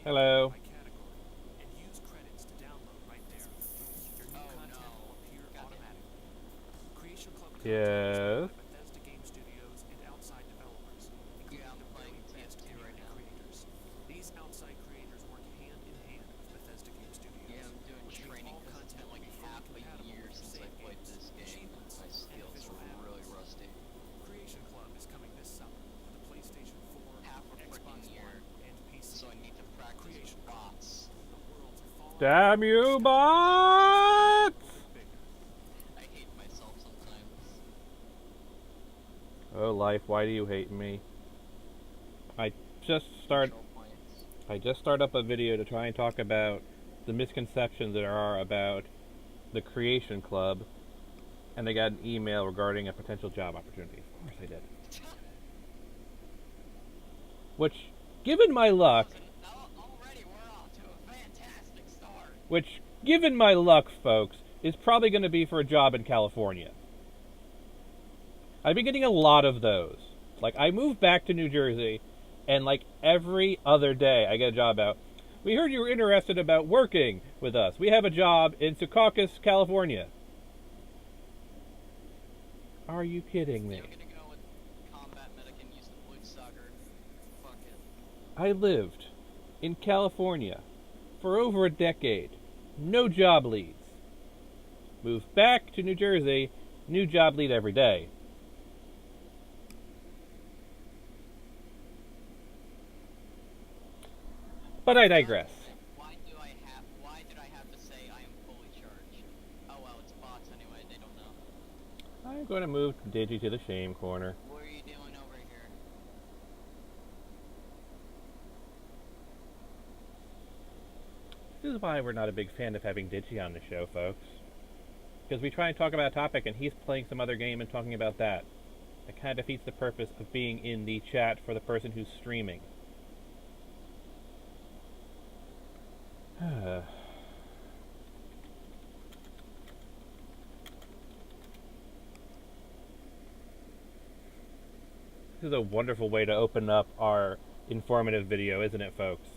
Hello. Oh no. God damn it. Yes. Yeah, I'm playing TF2 right now. Yeah, I'm doing training because it's been like half a year since I played this game and my skills are really rusty. Half a freaking year. So I need to practice with bots. Damn you, bots! I hate myself sometimes. Oh, life, why do you hate me? I just start. Control points. I just start up a video to try and talk about the misconceptions there are about the Creation Club, and I got an email regarding a potential job opportunity. Of course, I did. Which, given my luck, Already we're off to a fantastic start. folks, is probably going to be for a job in California. I've been getting a lot of those. Like, I moved back to New Jersey, and like every other day, I get a job out. We heard you were interested about working with us. We have a job in Secaucus, California. Are you kidding me? Yeah, I'm gonna go with combat medic and use the blue sucker. Fuck it. I lived in California for over a decade. No job leads. Moved back to New Jersey, new job lead every day. But I digress. Why did I have to say I am fully charged? Oh well, it's bots anyway, they don't know. I'm going to move Digi to the shame corner. What are you doing over here? This is why we're not a big fan of having Digi on the show, folks. Because we try and talk about a topic and he's playing some other game and talking about that. It kind of defeats the purpose of being in the chat for the person who's streaming. This is a wonderful way to open up our informative video, isn't it, folks?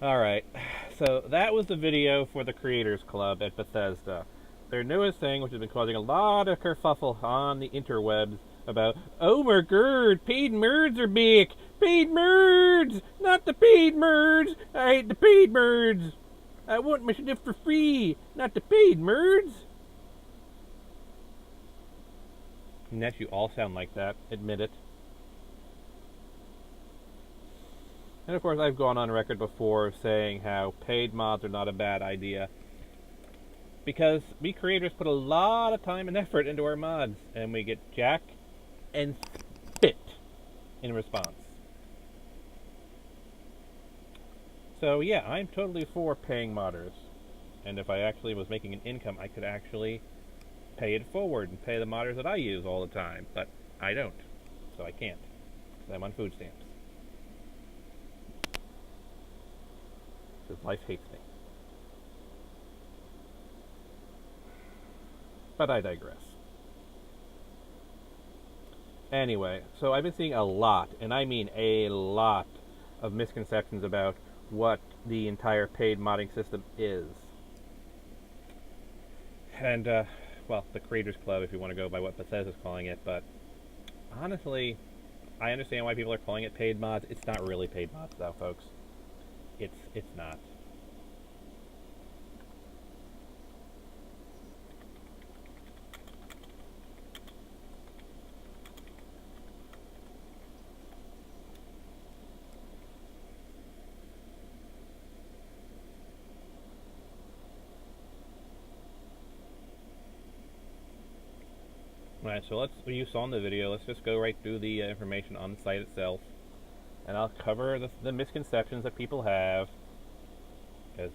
Alright, so that was the video for the Creators Club at Bethesda. Their newest thing, which has been causing a lot of kerfuffle on the interwebs about, oh my god, paid merds are back! Paid merds! Not the paid merds! I hate the paid merds! I want my stuff for free, not the paid merds! Net, you all sound like that, admit it. And of course, I've gone on record before saying how paid mods are not a bad idea. Because we creators put a lot of time and effort into our mods, and we get jack and spit in response. So yeah, I'm totally for paying modders. And if I actually was making an income, I could actually pay it forward and pay the modders that I use all the time. But I don't. So I can't. Because I'm on food stamps. Because life hates me. But I digress. Anyway, so I've been seeing a lot, and I mean a lot, of misconceptions about what the entire paid modding system is. And, well, the Creators Club, if you want to go by what Bethesda's calling it, but honestly, I understand why people are calling it paid mods. It's not really paid mods, though, folks. It's not. Alright, so what you saw in the video, let's just go right through the information on the site itself. And I'll cover the misconceptions that people have. Because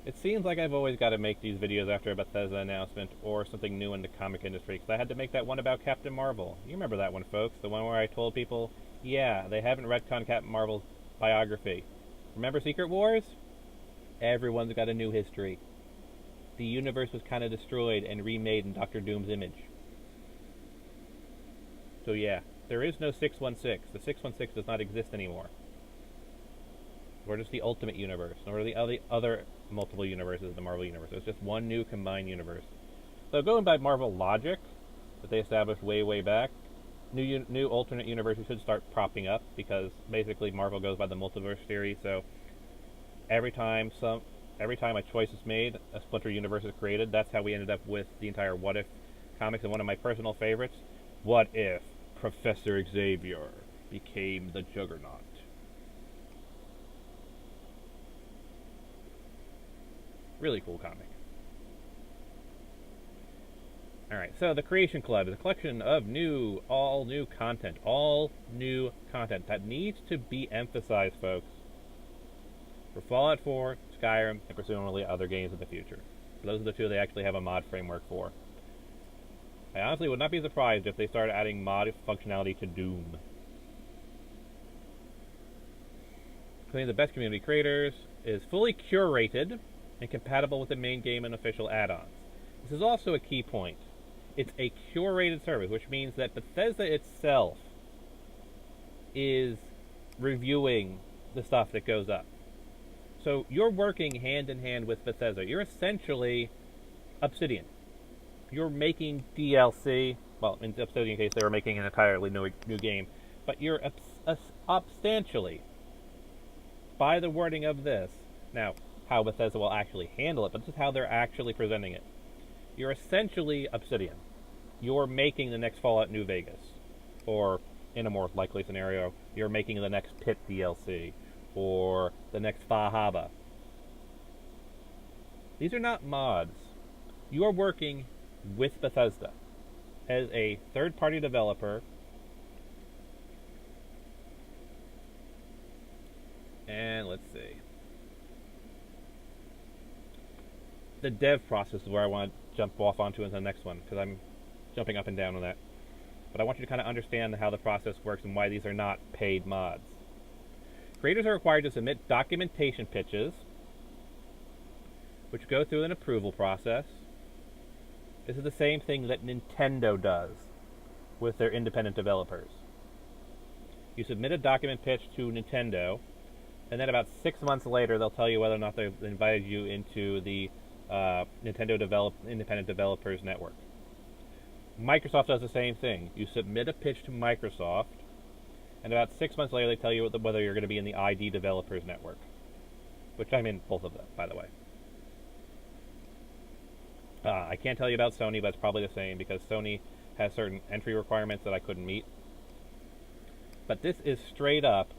it seems like I've always got to make these videos after a Bethesda announcement or something new in the comic industry. Because I had to make that one about Captain Marvel. You remember that one, folks? The one where I told people, yeah, they haven't retconned Captain Marvel's biography. Remember Secret Wars? Everyone's got a new history. The universe was kind of destroyed and remade in Doctor Doom's image. So yeah, There is no 616. The 616 does not exist anymore. Nor does the Ultimate Universe, nor the other multiple universes of the Marvel Universe. It's just one new combined universe. So going by Marvel logic that they established way back, new alternate universes should start propping up because basically Marvel goes by the multiverse theory. So every time a choice is made, a splinter universe is created. That's how we ended up with the entire What If comics, and one of my personal favorites. What if Professor Xavier became the Juggernaut? Really cool comic. Alright, so the Creation Club is a collection of all new content that needs to be emphasized, folks, for Fallout 4, Skyrim, and presumably other games in the future. Those are the two they actually have a mod framework for. I honestly would not be surprised if they started adding mod functionality to Doom. Including the best community creators, is fully curated and compatible with the main game and official add-ons. This is also a key point. It's a curated service, which means that Bethesda itself is reviewing the stuff that goes up. So you're working hand in hand with Bethesda. You're essentially Obsidian. You're making DLC. Well, in Obsidian case, they were making an entirely new game. But you're substantially, by the wording of this, now, how Bethesda will actually handle it, but this is how they're actually presenting it. You're essentially Obsidian. You're making the next Fallout New Vegas. Or, in a more likely scenario, you're making the next Pit DLC. Or the next Fahaba. These are not mods. You are working with Bethesda as a third-party developer. And let's see. The dev process is where I want to jump off onto in the next one, because I'm jumping up and down on that. But I want you to kind of understand how the process works and why these are not paid mods. Creators are required to submit documentation pitches, which go through an approval process. This is the same thing that Nintendo does with their independent developers. You submit a document pitch to Nintendo, and then about 6 months later, they'll tell you whether or not they've invited you into the Nintendo Independent Developers Network. Microsoft does the same thing. You submit a pitch to Microsoft, and about 6 months later, they tell you whether you're going to be in the ID Developers Network, which I'm in both of them, by the way. I can't tell you about Sony, but it's probably the same because Sony has certain entry requirements that I couldn't meet. But this is straight up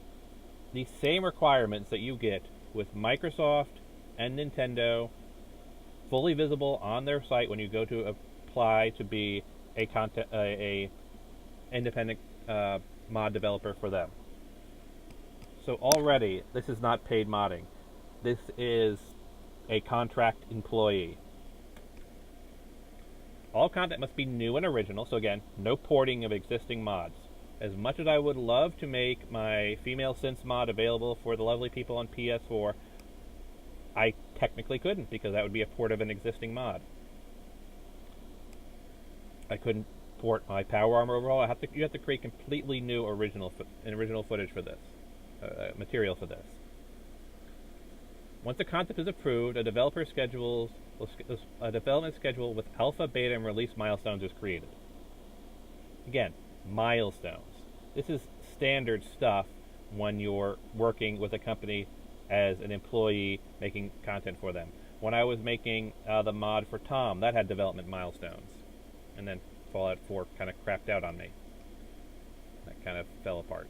the same requirements that you get with Microsoft and Nintendo, fully visible on their site when you go to apply to be a independent mod developer for them. So already, this is not paid modding. This is a contract employee. All content must be new and original, so again, no porting of existing mods. As much as I would love to make my female synths mod available for the lovely people on PS4, I technically couldn't, because that would be a port of an existing mod. I couldn't port my power armor overhaul. You have to create completely new original footage for this, material for this. Once the concept is approved, a development schedule with alpha, beta, and release milestones is created. Again, milestones. This is standard stuff when you're working with a company as an employee making content for them. When I was making the mod for Tom, that had development milestones. And then Fallout 4 kind of crapped out on me. That kind of fell apart.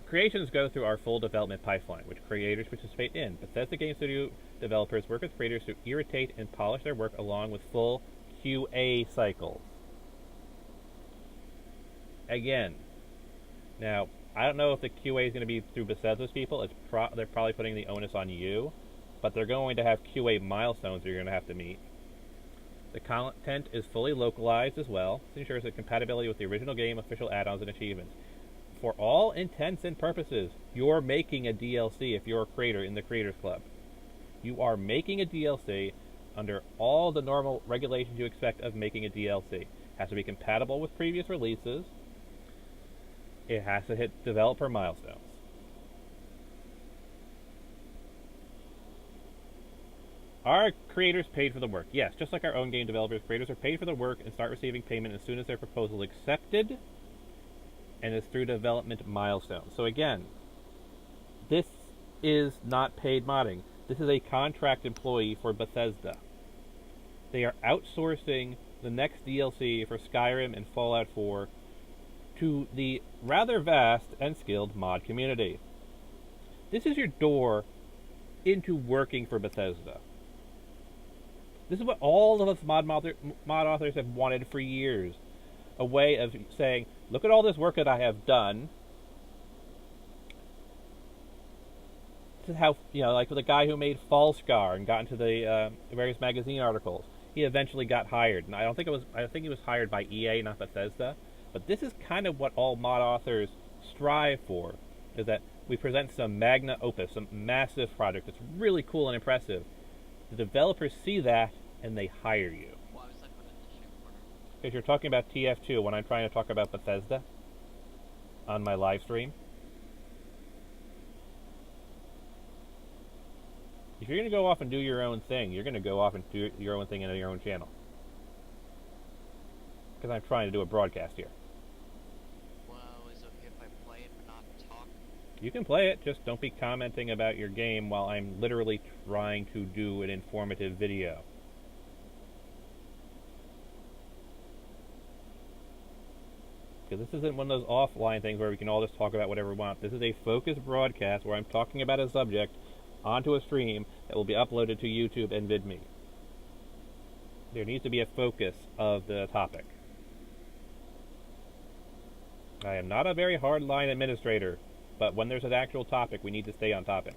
Creations go through our full development pipeline, which creators participate in. Bethesda Game Studio developers work with creators to irritate and polish their work along with full QA cycles. Again, now, I don't know if the QA is going to be through Bethesda's people. They're probably putting the onus on you, but they're going to have QA milestones that you're going to have to meet. The content is fully localized as well. This ensures that compatibility with the original game, official add-ons, and achievements. For all intents and purposes, you're making a DLC if you're a creator in the Creators Club. You are making a DLC under all the normal regulations you expect of making a DLC. It has to be compatible with previous releases. it has to hit developer milestones. Are creators paid for the work? Yes, just like our own game developers, creators are paid for the work and start receiving payment as soon as their proposal is accepted and is through development milestones. So again, this is not paid modding. This is a contract employee for Bethesda. They are outsourcing the next DLC for Skyrim and Fallout 4 to the rather vast and skilled mod community. This is your door into working for Bethesda. This is what all of us mod authors have wanted for years. A way of saying, look at all this work that I have done. This is how, like the guy who made Fallscar and got into the various magazine articles. He eventually got hired. And I think he was hired by EA, not Bethesda. But this is kind of what all mod authors strive for, is that we present some magna opus, some massive project that's really cool and impressive. The developers see that, and they hire you. Why was I put in the shoe corner? Because you're talking about TF2 when I'm trying to talk about Bethesda on my live stream. If you're going to go off and do your own thing, you're going to go off and do your own thing in your own channel. Because I'm trying to do a broadcast here. Well, is it okay if I play it but not talk? You can play it, just don't be commenting about your game while I'm literally trying to do an informative video. Because this isn't one of those offline things where we can all just talk about whatever we want. This is a focused broadcast where I'm talking about a subject onto a stream that will be uploaded to YouTube and VidMe. There needs to be a focus of the topic. I am not a very hardline administrator, but when there's an actual topic, we need to stay on topic.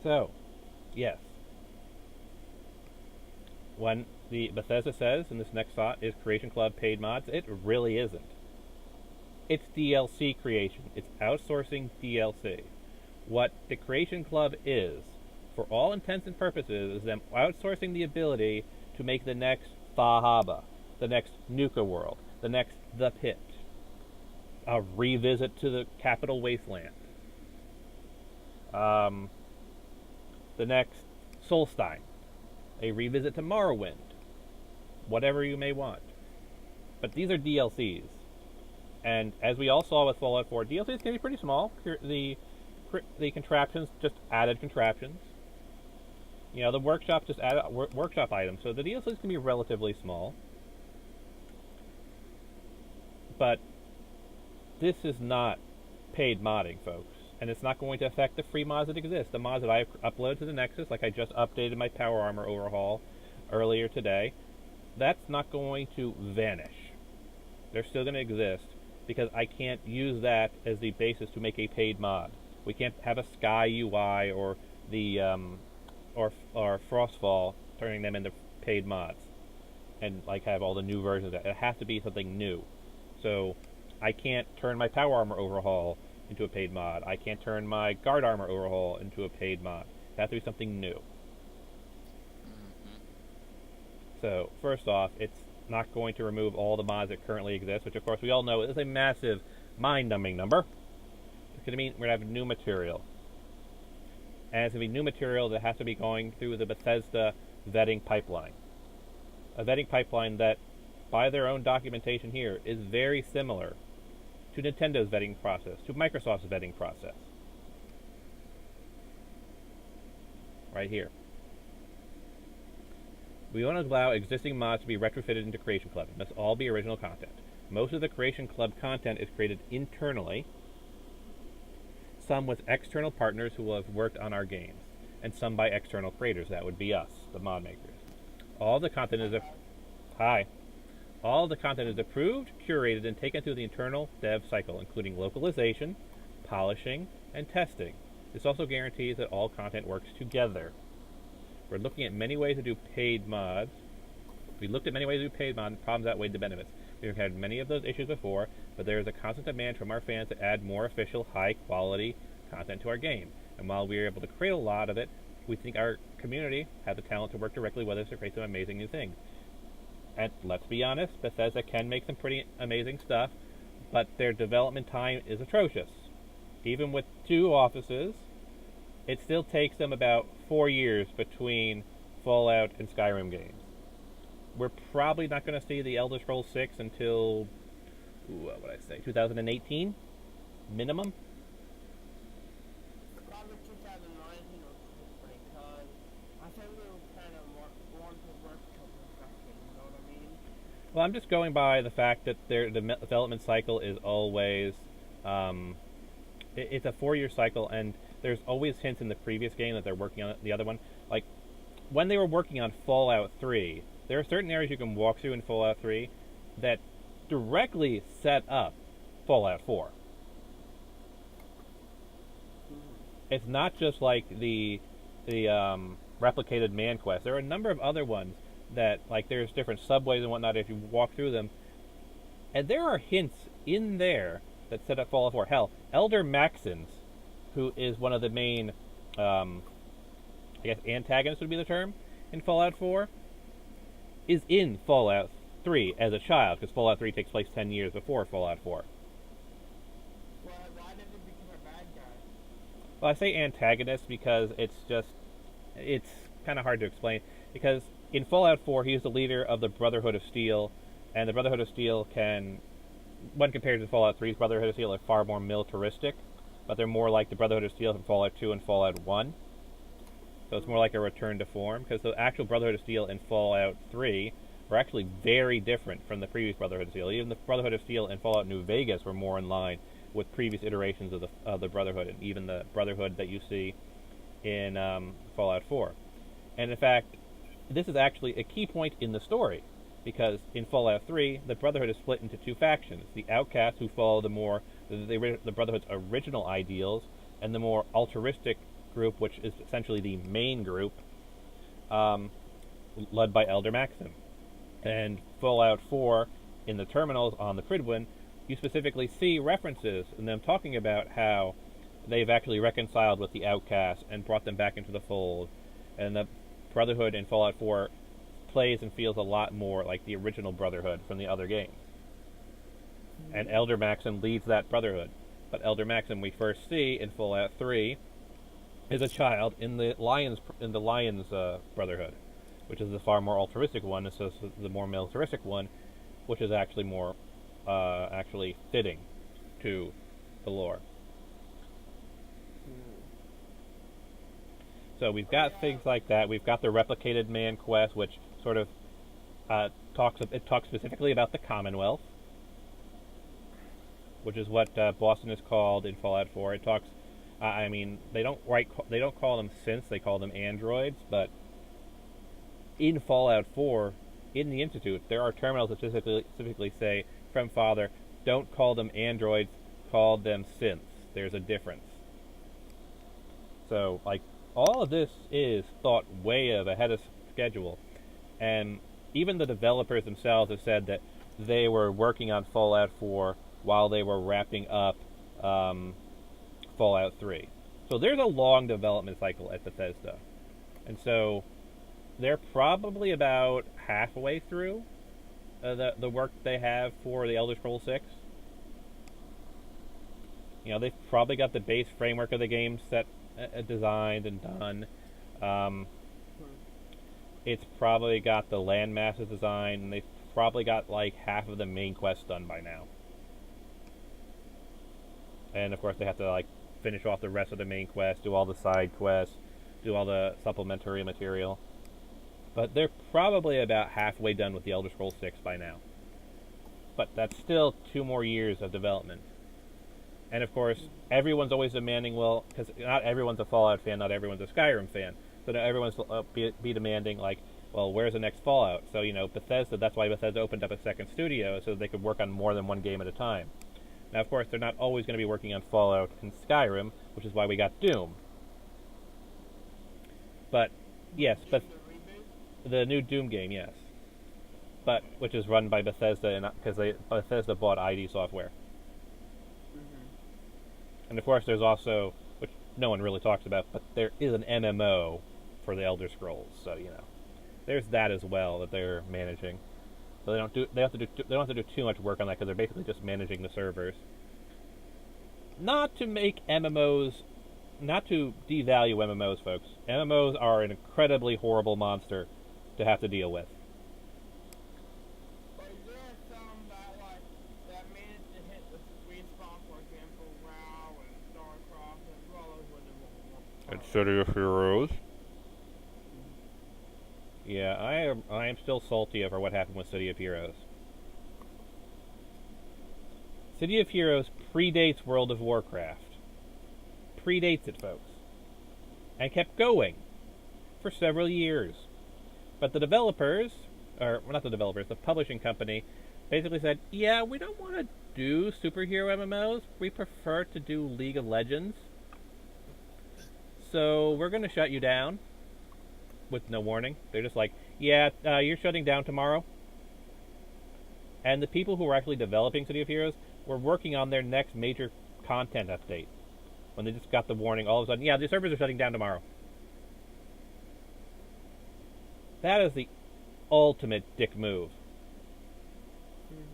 So, yes. When the Bethesda says in this next thought is Creation Club paid mods, it really isn't. It's DLC creation. It's outsourcing DLC. What the Creation Club is, for all intents and purposes, is them outsourcing the ability to make the next Fahaba, the next Nuka World, the next The Pit, a revisit to the Capital Wasteland, the next Solstheim, a revisit to Morrowind, whatever you may want. But these are DLCs. And as we all saw with Fallout 4, DLCs can be pretty small. The contraptions just added contraptions. The workshop just added workshop items. So the DLCs can be relatively small. But this is not paid modding, folks. And it's not going to affect the free mods that exist. The mods that I upload to the Nexus, like I just updated my Power Armor overhaul earlier today, that's not going to vanish. They're still going to exist, because I can't use that as the basis to make a paid mod. We can't have a Sky UI or the or Frostfall turning them into paid mods and like have all the new versions of that. It has to be something new. So I can't turn my Power Armor overhaul into a paid mod. I can't turn my Guard Armor overhaul into a paid mod. It has to be something new. So first off, it's not going to remove all the mods that currently exist, which of course we all know is a massive mind-numbing number. It's going to mean we're going to have new material. And it's going to be new material that has to be going through the Bethesda vetting pipeline. A vetting pipeline that, by their own documentation here, is very similar to Nintendo's vetting process, to Microsoft's vetting process. Right here. We want to allow existing mods to be retrofitted into Creation Club. It must all be original content. Most of the Creation Club content is created internally, some with external partners who will have worked on our games, and some by external creators. That would be us, the mod makers. All the content is All the content is approved, curated, and taken through the internal dev cycle, including localization, polishing, and testing. This also guarantees that all content works together. We're looking at many ways to do paid mods. We looked at many ways to do paid mods, problems outweighed the benefits. We've had many of those issues before, but there is a constant demand from our fans to add more official, high-quality content to our game. And while we are able to create a lot of it, we think our community has the talent to work directly with us to create some amazing new things. And let's be honest, Bethesda can make some pretty amazing stuff, but their development time is atrocious. Even with 2 offices, it still takes them about 4 years between Fallout and Skyrim games. We're probably not going to see the Elder Scrolls 6 until, what would I say, 2018 minimum. Probably 2019 or 2020, because I think they were kind of want to work till perfection, you know what I mean? Well, I'm just going by the fact that their development cycle is always, it's a 4-year cycle, and there's always hints in the previous game that they're working on the other one. Like, when they were working on Fallout 3, there are certain areas you can walk through in Fallout 3 that directly set up Fallout 4. It's not just like the replicated man quest. There are a number of other ones that, like, there's different subways and whatnot if you walk through them, and there are hints in there that set up Fallout 4. Hell, Elder Maxons, who is one of the main, I guess antagonists would be the term, in Fallout 4, is in Fallout 3 as a child, because Fallout 3 takes place 10 years before Fallout 4. Well, why did it become a bad guy? Well, I say antagonist because it's kind of hard to explain. Because in Fallout 4, he's the leader of the Brotherhood of Steel, and the Brotherhood of Steel can, when compared to Fallout 3's Brotherhood of Steel, are far more militaristic, but they're more like the Brotherhood of Steel from Fallout 2 and Fallout 1. So it's more like a return to form, because the actual Brotherhood of Steel in Fallout 3 were actually very different from the previous Brotherhood of Steel. Even the Brotherhood of Steel in Fallout New Vegas were more in line with previous iterations of the Brotherhood, and even the Brotherhood that you see in Fallout 4. And in fact, this is actually a key point in the story, because in Fallout 3, the Brotherhood is split into 2 factions: the Outcasts, who follow the Brotherhood's original ideals, and the more altruistic group, which is essentially the main group, led by Elder Maxim. And Fallout 4, in the terminals on the Prydwen, you specifically see references in them talking about how they've actually reconciled with the Outcasts and brought them back into the fold. And the Brotherhood in Fallout 4 plays and feels a lot more like the original Brotherhood from the other games. And Elder Maxim leads that Brotherhood. But Elder Maxim we first see in Fallout 3 is a child in the Lions Brotherhood, which is the far more altruistic one, and so the more militaristic one, which is actually more actually fitting to the lore. So we've got things like that. We've got the replicated man quest, which sort of talks specifically about the Commonwealth, which is what Boston is called in Fallout 4. It talks. I mean, they don't call them synths; they call them androids. But in Fallout 4, in the Institute, there are terminals that specifically say, "From Father, don't call them androids; call them synths." There's a difference. So, like, all of this is thought way ahead of schedule, and even the developers themselves have said that they were working on Fallout 4 while they were wrapping up Fallout 3. So there's a long development cycle at Bethesda. And so they're probably about halfway through the work they have for the Elder Scrolls 6. You know, they've probably got the base framework of the game set, designed and done. It's probably got the land masses designed, and they've probably got like half of the main quests done by now. And of course they have to like finish off the rest of the main quest, do all the side quests, do all the supplementary material. But they're probably about halfway done with the Elder Scrolls 6 by now. But that's still 2 more years of development. And of course, everyone's always demanding, well, because not everyone's a Fallout fan, not everyone's a Skyrim fan. So everyone's be demanding, like, well, where's the next Fallout? So, you know, Bethesda, that's why Bethesda opened up a second studio, so they could work on more than one game at a time. Now, of course, they're not always going to be working on Fallout and Skyrim, which is why we got Doom. But, yes, but the new Doom game, yes. But, which is run by Bethesda, because Bethesda bought ID Software. And of course, there's also, which no one really talks about, but there is an MMO for the Elder Scrolls, so, you know, there's that as well that they're managing. So they don't have to do too much work on that because they're basically just managing the servers. Not to make MMOs, not to devalue MMOs, folks. MMOs are an incredibly horrible monster to have to deal with. But there are some that like that manage to hit the sweet spot, for example, WoW and StarCraft, as well as with the And City of Heroes. Yeah, I am still salty over what happened with City of Heroes. City of Heroes predates World of Warcraft. Predates it, folks. And kept going for several years. But the developers, or well, not the developers, the publishing company, basically said, yeah, we don't want to do superhero MMOs. We prefer to do League of Legends. So we're going to shut you down with no warning. They're just like, yeah, you're shutting down tomorrow. And the people who were actually developing City of Heroes were working on their next major content update. When they just got the warning, all of a sudden, yeah, the servers are shutting down tomorrow. That is the ultimate dick move.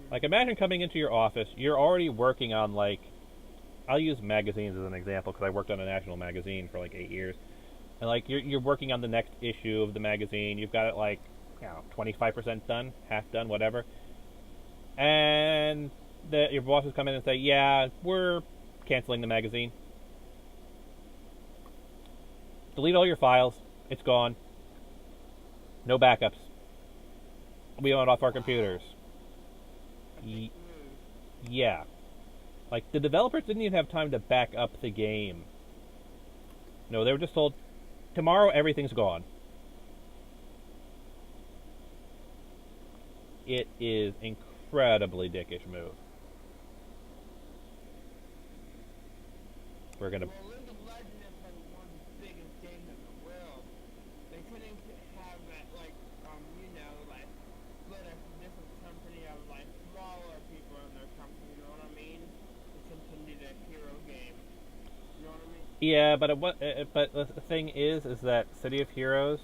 Like, imagine coming into your office, you're already working on, like, I'll use magazines as an example because I worked on a national magazine for like 8 years. And like you're working on the next issue of the magazine. You've got it like, 25% done, half done, whatever. And your bosses come in and say, yeah, we're canceling the magazine. Delete all your files. It's gone. No backups. We own it off our computers. Yeah. Like, the developers didn't even have time to back up the game. No, they were just told, tomorrow everything's gone. It is incredibly dickish move. We're gonna... Well, League of Legends is like one of the biggest games in the world. They couldn't have that, like, like, split a different company of, like, smaller people in their company, you know what I mean? To continue the hero game. You know what I mean? Yeah, but the thing is that City of Heroes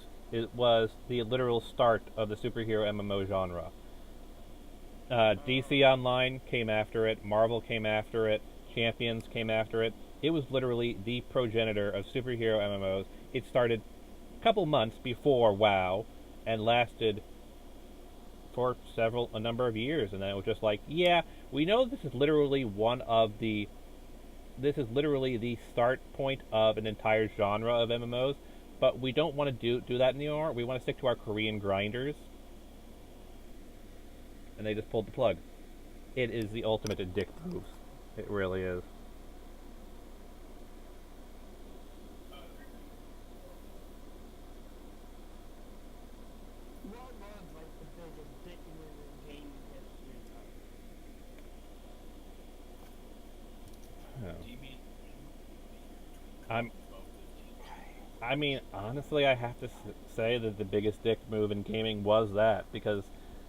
was the literal start of the superhero MMO genre. DC Online came after it, Marvel came after it, Champions came after it. It was literally the progenitor of superhero MMOs. It started a couple months before WoW and lasted for a number of years, and then it was just like, yeah, we know this is literally the start point of an entire genre of MMOs, but we don't want to do that anymore. We want to stick to our Korean grinders. And they just pulled the plug. It is the ultimate dick move. It really is. What was, like, the biggest dick move in game history? I mean, honestly, I have to say that the biggest dick move in gaming was that, because,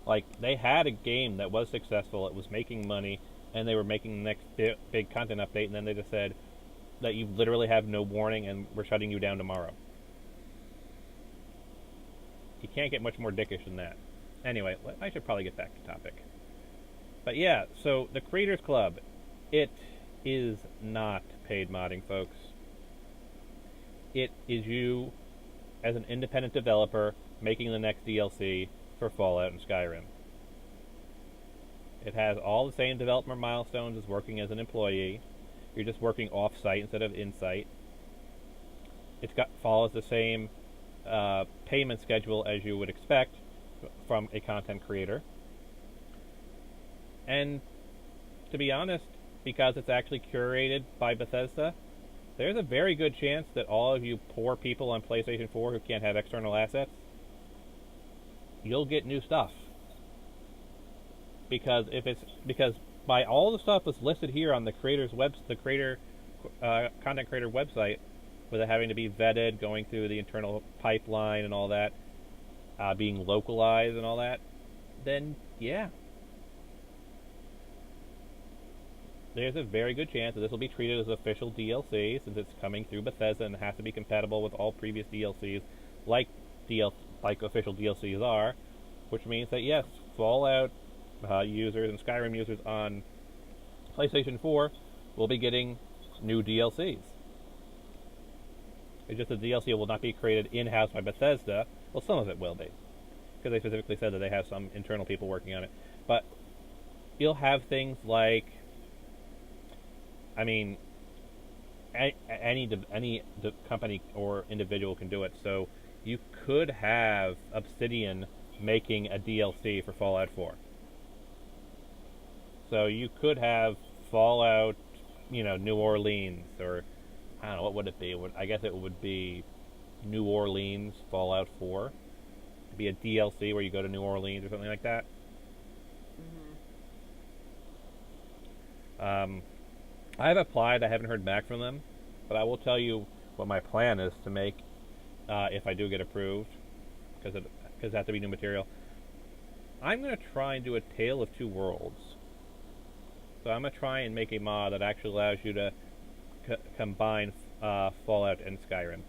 like, they had a game that was successful, it was making money, and they were making the next big content update, and then they just said that you literally have no warning and we're shutting you down tomorrow. You can't get much more dickish than that. Anyway, I should probably get back to topic. But yeah, so the Creators Club, it is not paid modding, folks. It is you, as an independent developer, making the next DLC for Fallout and Skyrim. It has all the same development milestones as working as an employee. You're just working off-site instead of in-site. Follows the same payment schedule as you would expect from a content creator. And to be honest, because it's actually curated by Bethesda, there's a very good chance that all of you poor people on PlayStation 4 who can't have external assets, you'll get new stuff. Because by all the stuff that's listed here on the content creator website, with it having to be vetted, going through the internal pipeline and all that, being localized and all that, then yeah, there's a very good chance that this will be treated as official DLC, since it's coming through Bethesda and has to be compatible with all previous DLCs, like official DLCs are, which means that yes, Fallout users and Skyrim users on PlayStation 4 will be getting new DLCs. It's just the DLC will not be created in-house by Bethesda. Well, some of it will be, because they specifically said that they have some internal people working on it. But you'll have things like, I mean, any company or individual can do it. So you could have Obsidian making a DLC for Fallout 4. So you could have Fallout, New Orleans, or I don't know, what would it be? I guess it would be New Orleans Fallout 4. It'd be a DLC where you go to New Orleans or something like that. I've applied. I haven't heard back from them, but I will tell you what my plan is to make if I do get approved, because it has to be new material. I'm going to try and do a Tale of Two Worlds. So I'm going to try and make a mod that actually allows you to combine Fallout and Skyrim.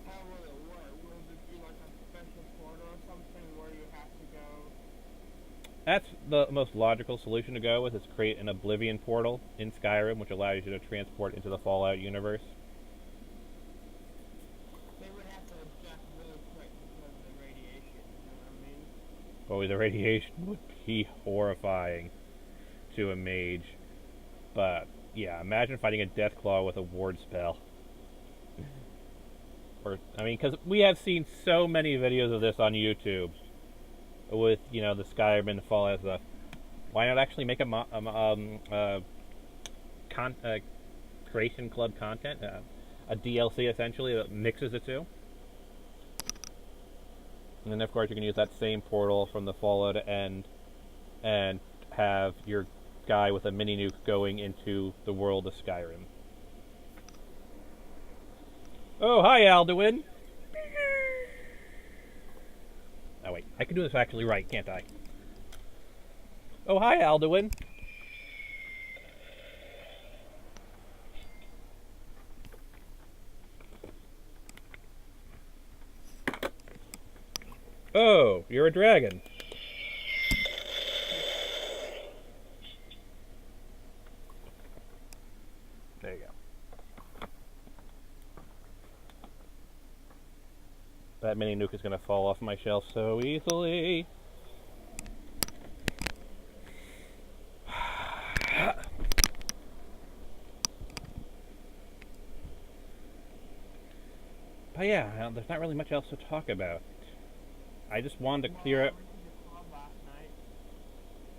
How will it work? Will it be like a special portal or something where you have to go? That's the most logical solution to go with, is create an Oblivion portal in Skyrim, which allows you to transport into the Fallout universe. They would have to adjust really quick because of the radiation, you know what I mean? Oh, the radiation would be horrifying to a mage. But, yeah, imagine fighting a Deathclaw with a ward spell. Because we have seen so many videos of this on YouTube with, the Skyrim and the Fallout stuff. Why not actually make a Creation Club content? A DLC, essentially, that mixes the two? And then, of course, you can use that same portal from the Fallout end and have your guy with a mini nuke going into the world of Skyrim. Oh, hi, Alduin! Oh, wait. I can do this actually right, can't I? Oh, hi, Alduin! Oh, you're a dragon. There you go. That mini nuke is going to fall off my shelf so easily. But yeah, there's not really much else to talk about. I just wanted to clear up.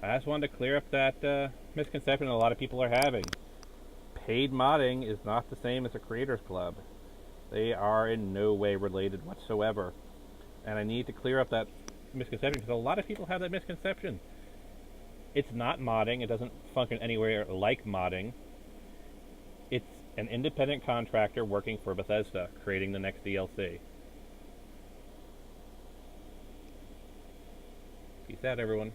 I just wanted to clear up that misconception a lot of people are having. Paid modding is not the same as a creators club. They are in no way related whatsoever. And I need to clear up that misconception because a lot of people have that misconception. It's not modding. It doesn't function anywhere like modding. It's an independent contractor working for Bethesda, creating the next DLC. Peace out, everyone.